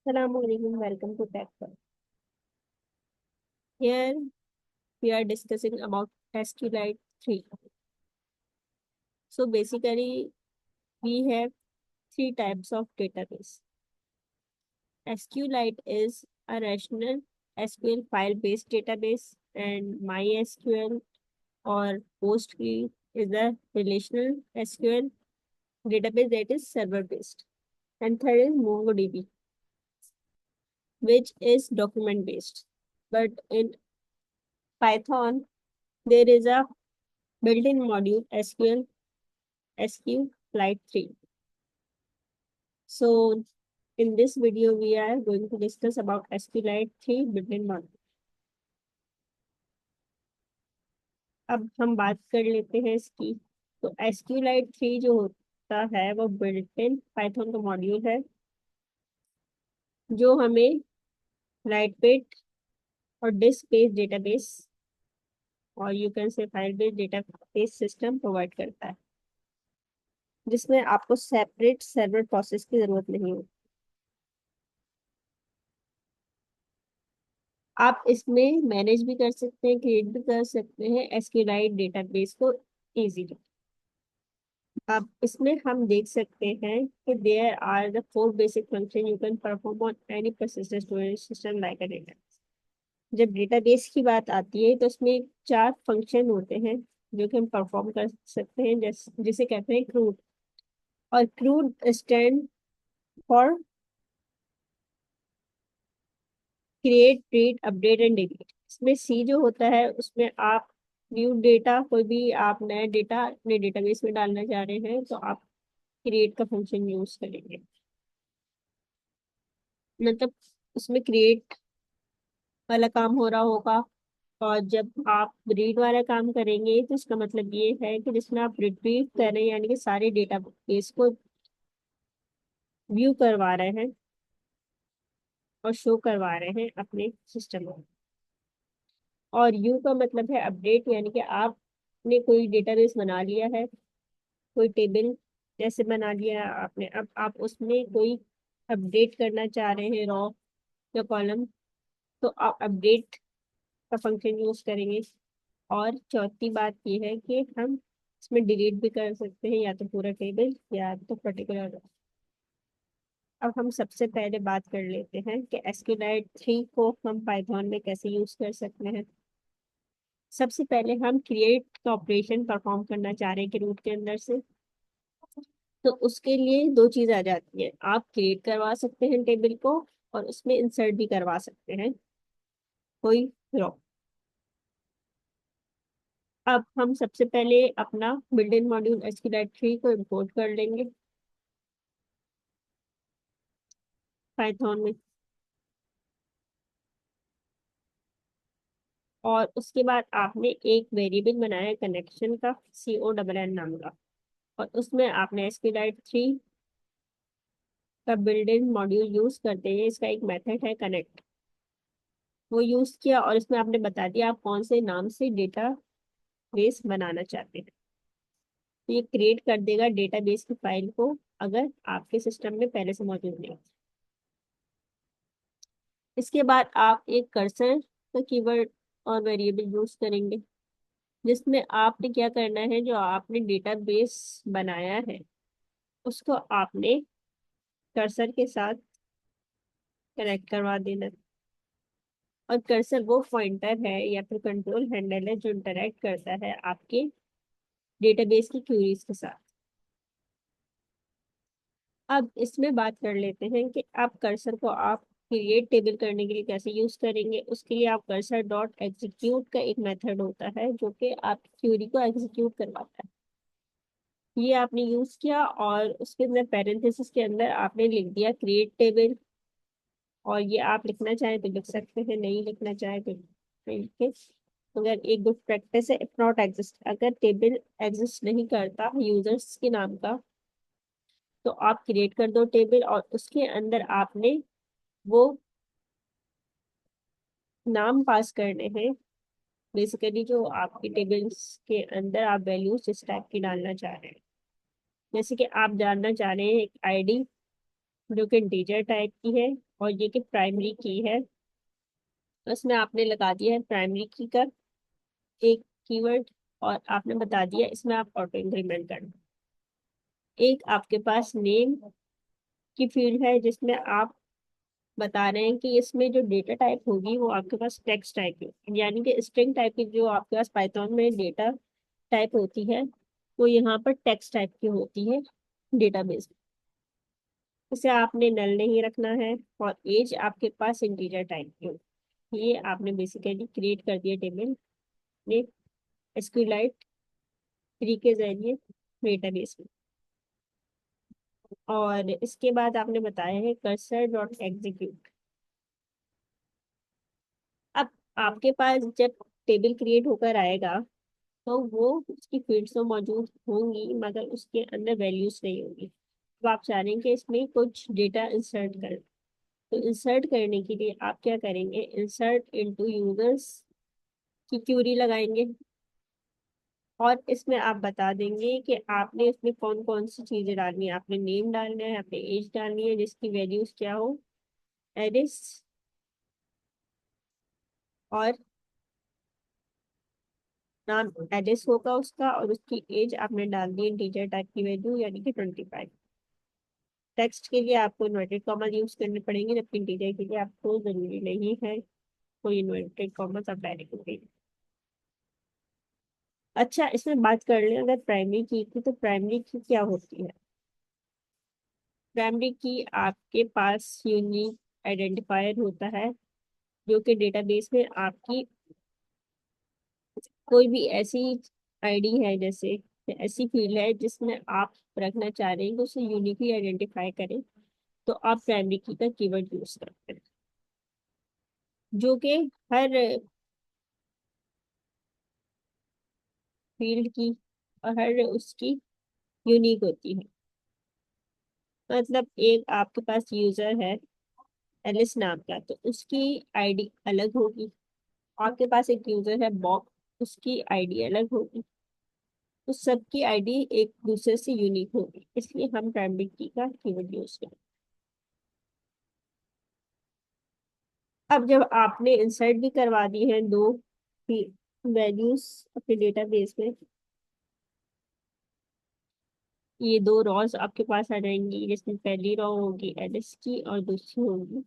Assalamualaikum, welcome to Tech Talk. Here we are discussing about SQLite 3. So basically, we have three types of database. SQLite is a rational SQL file-based database, and MySQL or PostgreSQL is a relational SQL database that is server-based. And third is MongoDB, which is document-based. But in Python, there is a built-in module SQLite 3. So in this video, we are going to discuss about SQLite 3 built-in module. अब हम बात कर लेते हैं इसकी। तो SQLite 3 जो होता है वो बिल्ट-इन पाइथन का मॉड्यूल है जो हमें राइट बेस्ड और डिस्क बेस्ड डेटाबेस और you can say file based database system provide करता है, जिसमें आपको सेपरेट सर्वर प्रोसेस की जरूरत नहीं होती। आप इसमें मैनेज भी कर सकते हैं, क्रिएट भी कर सकते हैं एसक्यूएलाइट डेटाबेस को इजीली। अब इसमें हम देख सकते हैं कि there are the 4 basic function you can perform on any persistent storage system like a database. जब डेटाबेस की बात आती है तो इसमें 4 फंक्शन होते हैं जो कि हम परफॉर्म कर सकते हैं, जिसे कहते हैं क्रूड। और crude stand for create, read, update and delete. इसमें सी जो होता है उसमें आप न्यू डेटा, कोई भी आप नया डेटा अपने डेटाबेस में डालना चाह रहे हैं तो आप क्रिएट का फंक्शन यूज करेंगे। मतलब उसमें क्रिएट वाला काम हो रहा होगा, और जब आप रीड वाला काम करेंगे तो इसका मतलब ये है कि जिसमें आप रिट्रीव कर रहे हैं, यानी कि सारे डेटाबेस को व्यू करवा रहे हैं और शो करवा रहे हैं अपने सिस्टम में। और यू का मतलब है अपडेट, यानी कि आपने कोई डेटाबेस बना लिया है, कोई टेबल जैसे बना लिया है आपने, अब आप उसमें कोई अपडेट करना चाह रहे हैं रॉ या कॉलम, तो आप अपडेट का फंक्शन यूज करेंगे। और चौथी बात ये है कि हम इसमें डिलीट भी कर सकते हैं, या तो पूरा टेबल या तो पर्टिकुलर रॉ। अब हम सबसे पहले बात कर लेते हैं कि एसक्यूएलाइट 3 को हम पाइथन में कैसे यूज कर सकते हैं। सबसे पहले हम क्रिएट का ऑपरेशन परफॉर्म करना चाह रहे हैं कि रूट के अंदर से, तो उसके लिए दो चीज आ जाती है। आप क्रिएट करवा सकते हैं टेबल को, और उसमें इंसर्ट भी करवा सकते हैं कोई रॉ। अब हम सबसे पहले अपना बिल्ट इन मॉड्यूल एसक्यूएलाइट 3 को इंपोर्ट कर लेंगे पाइथन में। और उसके बाद आपने एक वेरिएबल बनाया कनेक्शन का, CONN नाम का, और उसमें आपने एसक्यूएलाइट 3 का बिल्ट इन मॉड्यूल यूज करते हैं। इसका एक मेथड है कनेक्ट, वो यूज किया और इसमें आपने बता दिया आप कौन से नाम से डेटा बेस बनाना चाहते हैं। तो ये क्रिएट कर देगा डेटाबेस की फाइल को, अगर आपके सिस्टम में पहले से मौजूद नहीं। इसके बाद आप एक कर्सर का कीवर्ड और वेरिएबल यूज करेंगे, जिसमें आपने क्या करना है, जो आपने डेटाबेस बनाया है उसको आपने कर्सर के साथ कनेक्ट करवा देना। और कर्सर वो पॉइंटर है या फिर कंट्रोल हैंडल है जो इंटरेक्ट करता है आपके डेटाबेस की क्वेरीज के साथ। अब इसमें बात कर लेते हैं कि आप कर्सर को आप क्रिएट टेबल करने के लिए कैसे यूज करेंगे। उसके लिए आप कर्सर डॉट एग्जीक्यूट का एक मेथड होता है जो कि आप क्वेरी को एग्जीक्यूट करवाता है। ये आपने यूज किया और उसके अंदर पैरेंथेसिस के अंदर आपने लिख दिया क्रिएट टेबल। और ये आप लिखना चाहें तो लिख सकते हैं, नहीं लिखना चाहे तो नहीं लिखे। अगर एक गुड प्रैक्टिस है, इफ नॉट एग्जिस्ट, अगर टेबल एग्जिस्ट नहीं करता यूजर्स के नाम का, तो आप क्रिएट कर दो टेबल और उसके अंदर आपने वो नाम पास करने हैं। बेसिकली जो आपकी टेबल्स के अंदर आप वैल्यूज इस टाइप की डालना चाह रहे हैं, जैसे कि आप जानना चाह रहे हैं एक आईडी जो कि इंटीजर टाइप की है, और ये कि प्राइमरी की है, उसमें आपने लगा दिया है प्राइमरी की का एक कीवर्ड, और आपने बता दिया इसमें आप ऑटो इंक्रीमेंट करना। एक आपके पास नेम की फील्ड है जिसमें आप बता रहे हैं कि इसमें जो डेटा टाइप होगी वो आपके पास टेक्स्ट टाइप की, यानी कि स्ट्रिंग टाइप की जो आपके पास पाइथन में डेटा टाइप होती है वो यहाँ पर टेक्स्ट टाइप की होती है डेटाबेस। इसे आपने नल नहीं रखना है, और एज आपके पास इंटीजर टाइप की होगी। ये आपने बेसिकली क्रिएट कर दिया टेबल ने एसक्यूएलाइट 3 के जरिए डेटाबेस में। और इसके बाद आपने बताया है कर्सर डॉट एग्जीक्यूट। अब आपके पास जब टेबल क्रिएट होकर आएगा तो वो उसकी फील्ड्स तो मौजूद होंगी मगर उसके अंदर वैल्यूज नहीं होंगी। तो आप चाह रहे हैं कि इसमें कुछ डेटा इंसर्ट करें, तो इंसर्ट करने के लिए आप क्या करेंगे, इंसर्ट इनटू यूजर्स की क्यूरी लगाएंगे, और इसमें आप बता देंगे कि आपने इसमें कौन कौन सी चीजें डालनी है। आपने नेम डालना है, आपने एज डालनी है जिसकी वैल्यूज क्या हो, एडिस, और नाम एडिस होगा उसका, और उसकी एज आपने डाल दी इंटीजर टाइप की वैल्यू यानी कि 25। टेक्स्ट के लिए आपको इन्वर्टेड कॉमा यूज करने पड़ेंगे, जबकि इंटीजर के लिए आपको जरूरी नहीं है कोई इन्वर्टेड कॉमा, आप डायरेक्ट। अच्छा, इसमें बात कर लें अगर प्राइमरी की थी, तो प्राइमरी की क्या होती है। प्राइमरी की आपके पास यूनिक आइडेंटिफायर होता है जो कि डेटाबेस में आपकी कोई भी ऐसी आईडी है, जैसे ऐसी फील्ड है जिसमें आप रखना चाह रहे हैं कि उसे यूनिकली आइडेंटिफाई करें, तो आप प्राइमरी की का कीवर्ड यूज करते हैं, जो कि हर फील्ड की और हर उसकी यूनिक होती है। मतलब एक आपके पास यूजर है एलिस नाम का, तो उसकी आईडी अलग होगी। आपके पास एक यूजर है बॉब, उसकी आईडी अलग होगी। तो सबकी आईडी एक दूसरे से यूनिक होगी, इसलिए हम प्राइमरी की का कीवर्ड यूज करें। अब जब आपने इंसर्ट भी करवा दी है दो वैल्यूज अपने डेटाबेस में, ये दो रॉज आपके पास आ जाएंगी, जिसमें पहली रॉ होगी एलिस की और दूसरी होगी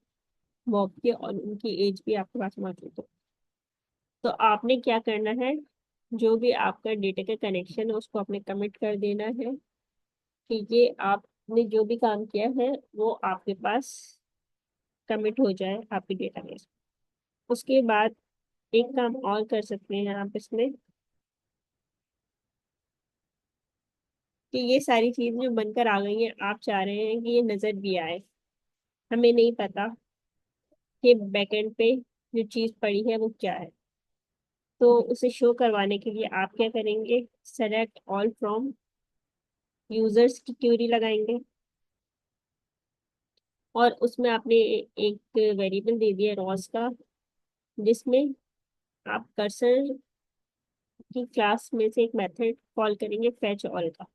बॉब की, और उनकी एज भी आपके पास मौजूद हो। तो आपने क्या करना है, जो भी आपका डेटा का कनेक्शन है उसको आपने कमिट कर देना है कि ये आपने जो भी काम किया है वो आपके पास कमिट हो जाए आपके डेटाबेस। उसके बाद एक काम और कर सकते हैं आप इसमें, कि ये सारी चीजें जो बनकर आ गई हैं आप चाह रहे हैं कि ये नजर भी आए। हमें नहीं पता कि बैकएंड पे जो चीज पड़ी है वो क्या है, तो उसे शो करवाने के लिए आप क्या करेंगे, सेलेक्ट ऑल फ्रॉम यूजर्स की क्यूरी लगाएंगे, और उसमें आपने एक वेरिएबल दे दिया रॉस का, जिसमें आप कर्सर की क्लास में से एक मेथड कॉल करेंगे फेच ऑल का,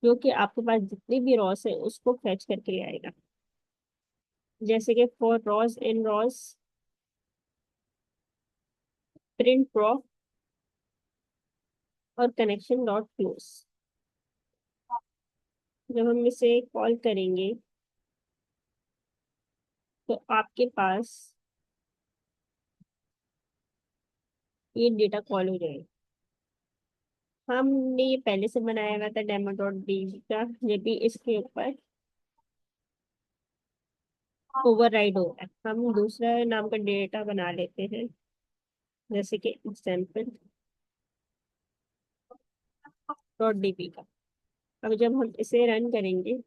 जो कि आपके पास जितनी भी रॉस है उसको फेच करके ले आएगा। जैसे कि for Ross in Ross print raw और कनेक्शन डॉट क्लोज। जब हम इसे कॉल करेंगे तो आपके पास ये डेटा कॉल हो जाएगा। हमने ये पहले से बनाया हुआ था डेमो डॉट डी का, ये भी इसके ऊपर ओवरराइड होगा। हम दूसरा नाम का डेटा बना लेते हैं, जैसे कि एग्जाम्पल डॉट डीबी का। अब जब हम इसे रन करेंगे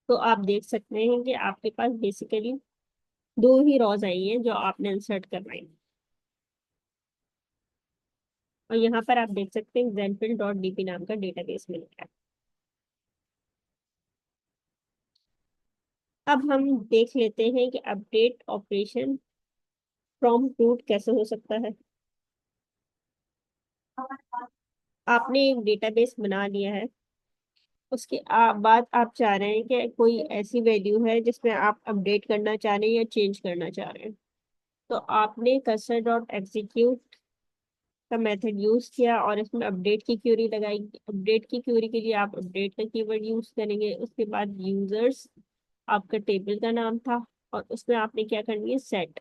तो आप देख सकते हैं कि आपके पास बेसिकली दो ही रॉज आई हैं जो आपने इंसर्ट करवाई, और यहाँ पर आप देख सकते हैं एग्जाम्पल डॉट डीबी नाम का डेटाबेस मिल गया। अब हम देख लेते हैं कि अपडेट ऑपरेशन फ्रॉम रूट कैसे हो सकता है। आपने एक डेटाबेस बना लिया है, उसके बाद आप चाह रहे हैं कि कोई ऐसी वैल्यू है जिसमें आप अपडेट करना चाह रहे हैं या चेंज करना चाह रहे हैं, तो आपने कर्सर डॉट एग्जीक्यूट का मेथड यूज किया और इसमें अपडेट की क्यूरी लगाई। अपडेट की क्यूरी के लिए आप अपडेट का कीवर्ड यूज करेंगे। उसके बाद यूजर्स आपका टेबल का नाम था, और उसमें आपने क्या करनी है, सेट।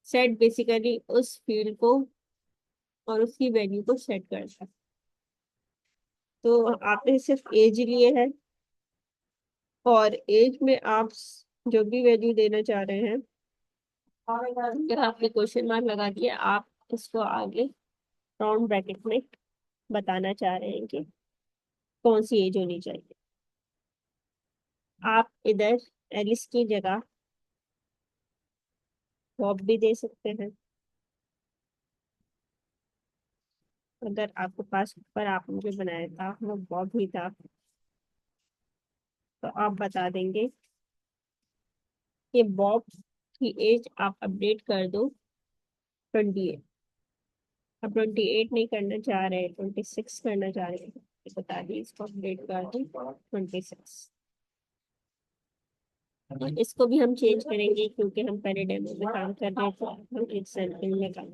सेट बेसिकली उस फील्ड को और उसकी वैल्यू को सेट करता है। तो आपने सिर्फ एज लिए है, और एज में आप जो भी वैल्यू देना चाह रहे हैं, अगर आपने क्वेश्चन मार्क लगा दिया, आप इसको आगे राउंड ब्रैकेट में बताना चाह रहे हैं कि कौन सी एज होनी चाहिए। आप इधर एलिस की जगह बॉब भी दे सकते हैं। अगर आपके पास ऊपर आपने जो बनाया था वो बॉब ही था, तो आप बता देंगे कि बॉब की एज आप अपडेट कर दो 28। अब 28 नहीं करना चाह रहे, 26 करना चाह रहे हैं, तो बता दिए इसको अपडेट कर दो 26। और इसको भी हम चेंज करेंगे क्योंकि हम पहले डेमो में काम कर रहे थे, हम एग्जाम्पल में काम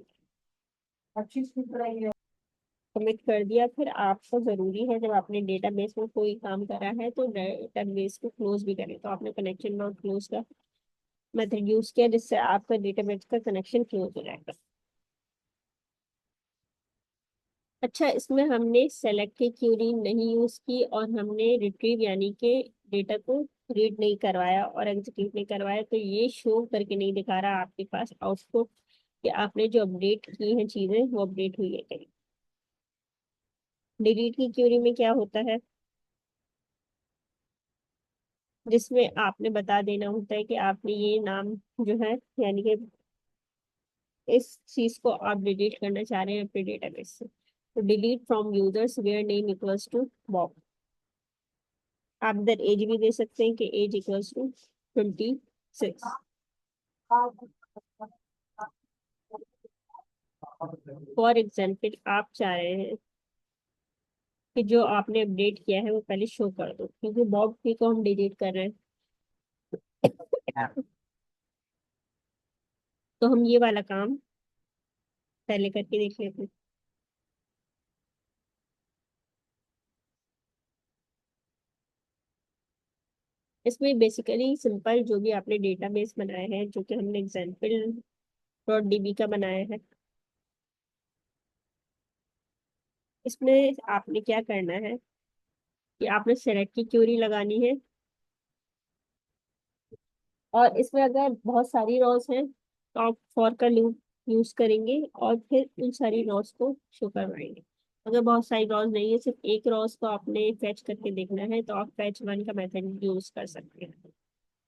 कमिट कर दिया। फिर आपको जरूरी है, जब आपने डेटाबेस में कोई काम करा है तो डेटाबेस को क्लोज भी करें, तो आपने कनेक्शन नॉट क्लोज का मेथड यूज किया, जिससे आपका डेटाबेस का कनेक्शन क्लोज हो जाएगा। अच्छा, इसमें हमने सेलेक्ट की क्यूरी नहीं यूज की, और हमने रिट्रीव यानी कि डेटा को रीड नहीं करवाया और एग्जीक्यूट नहीं करवाया, तो ये शो करके नहीं दिखा रहा आपके पास आउटपुट कि आपने जो अपडेट की हैं चीजें वो अपडेट हुई है कहीं। डिलीट की क्यूरी में क्या होता है, जिसमें आपने बता देना होता है कि आपने ये नाम जो है, यानी कि इस चीज को आप डिलीट करना चाह रहे हैं अपने डेटाबेस से। तो delete from users where name equals to Bob. आप इधर एज भी दे सकते हैं कि age equals to 26। For example आप चाह रहे हैं कि जो आपने अपडेट किया है वो पहले शो कर दो, क्योंकि बॉब की को हम डिलीट कर रहे हैं। तो हम ये वाला काम पहले करके देख लेते हैं। इसमें बेसिकली सिंपल जो भी आपने डेटाबेस बनाया है, जो कि हमने एग्जाम्पल डॉट डीबी का बनाया है, इसमें आपने क्या करना है कि आपने सेलेक्ट की क्यूरी लगानी है, और इसमें अगर बहुत सारी रॉस हैं तो आप फॉर का लूप यूज करेंगे और फिर उन सारी रॉस को शो करवाएंगे। अगर बहुत सारी रॉस नहीं है, सिर्फ एक रॉस को आपने फैच करके देखना है, तो आप फैच वन का मेथड यूज कर सकते हैं।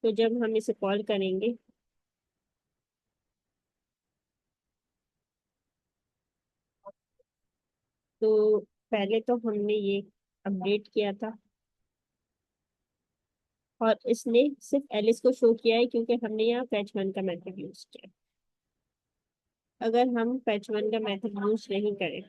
तो जब हम इसे कॉल करेंगे, तो पहले तो हमने ये अपडेट किया था, और इसने सिर्फ एलिस को शो किया है क्योंकि हमने यहाँ फैच वन का मेथड यूज किया। अगर हम फैच वन का मेथड यूज नहीं करें,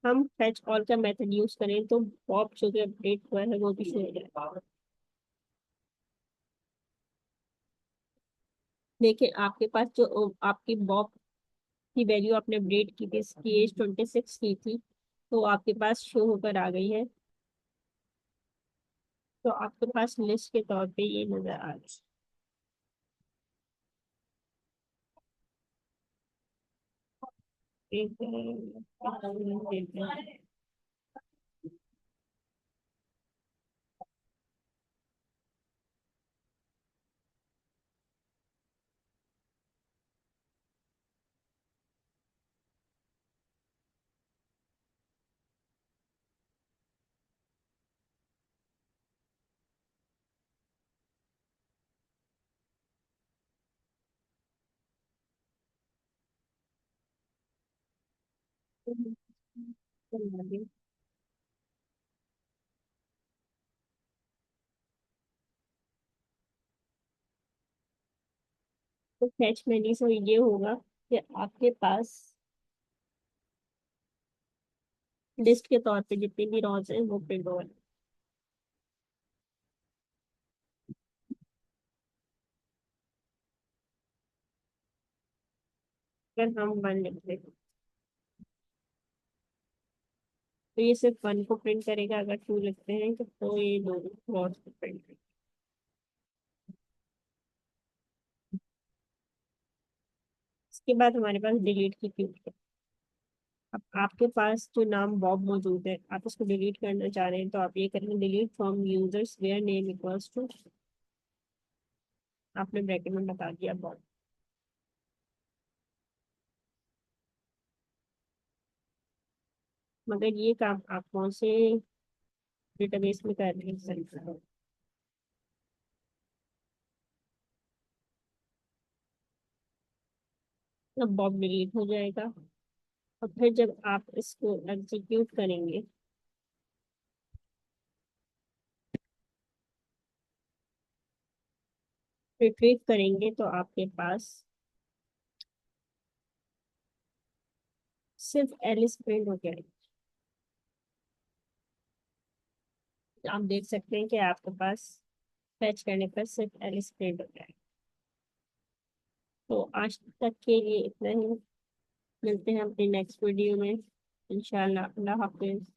हम फैच ऑल का मेथड यूज करें, तो पॉप जो कि अपडेट हुआ है वो भी शो हो जाएगा। देखिए, आपके पास जो आपकी बॉब की वैल्यू आपने अपडेट की थी, इसकी एज 26 की थी, तो आपके पास शो होकर आ गई है। तो आपके पास लिस्ट के तौर पे ये नजर आ रही है। तो फैच मेन्यू से ये होगा कि आपके पास लिस्ट के तौर पे जितनी भी रॉज हैं वो प्रिंट हो। अगर हम वन लिखते हैं तो ये सिर्फ वन को प्रिंट करेगा, अगर टू लिखते हैं तो ये दोनों रॉज को प्रिंट करेगा। इसके बाद हमारे पास डिलीट की क्यू है। अब आपके पास जो नाम बॉब मौजूद है, आप इसको डिलीट करना चाह रहे हैं, तो आप ये करेंगे delete from users where name equals to, आपने ब्रैकेट में बता दिया बॉब। मगर ये काम आप कौन से डेटाबेस में कर रहे हैं? अब बॉब डिलीट हो जाएगा। और फिर जब आप इसको एग्जीक्यूट करेंगे, रिट्रीव करेंगे, तो आपके पास सिर्फ एलिस प्रिंट हो गया। आप देख सकते हैं कि आपके पास फैच करने पर सिर्फ एलिस प्रिंट हो गया है। तो आज तक के लिए इतना ही। मिलते हैं अपनी नेक्स्ट वीडियो में। इंशाल्लाह। अल्लाह हाफिज।